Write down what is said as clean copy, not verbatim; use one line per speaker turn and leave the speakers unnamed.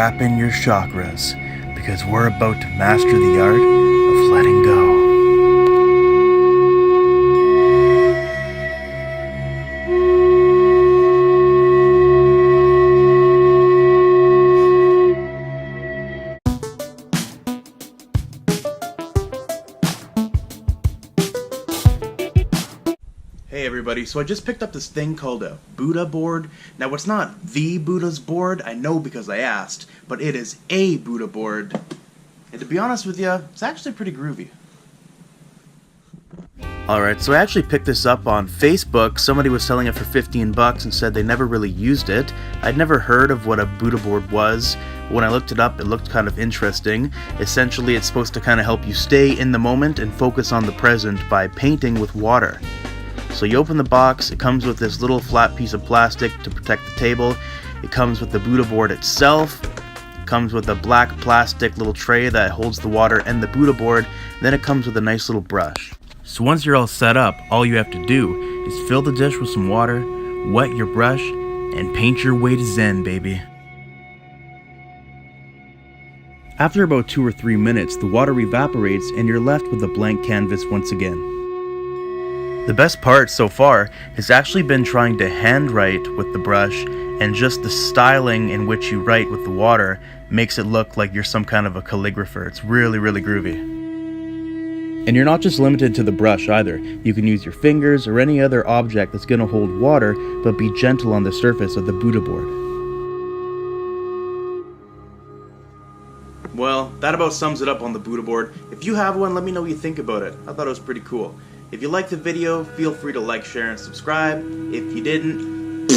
strap in your chakras, because we're about to master the art of letting go. Hey everybody, so I just picked up this thing called a Buddha board. Now it's not the Buddha's board, I know because I asked, but it is a Buddha board. And to be honest with you, it's actually pretty groovy. Alright, so I actually picked this up on Facebook. Somebody was selling it for 15 bucks and said they never really used it. I'd never heard of what a Buddha board was. When I looked it up, it looked kind of interesting. Essentially, it's supposed to kind of help you stay in the moment and focus on the present by painting with water. So you open the box, it comes with this little flat piece of plastic to protect the table. It comes with the Buddha board itself. It comes with a black plastic little tray that holds the water and the Buddha board. Then it comes with a nice little brush. So once you're all set up, all you have to do is fill the dish with some water, wet your brush, and paint your way to Zen, baby. After about 2 or 3 minutes, the water evaporates and you're left with a blank canvas once again. The best part so far has actually been trying to handwrite with the brush, and just the styling in which you write with the water makes it look like you're some kind of a calligrapher. It's really, really groovy. And you're not just limited to the brush either. You can use your fingers or any other object that's going to hold water, but be gentle on the surface of the Buddha board. Well, that about sums it up on the Buddha board. If you have one, let me know what you think about it. I thought it was pretty cool. If you liked the video, feel free to like, share, and subscribe. If you didn't,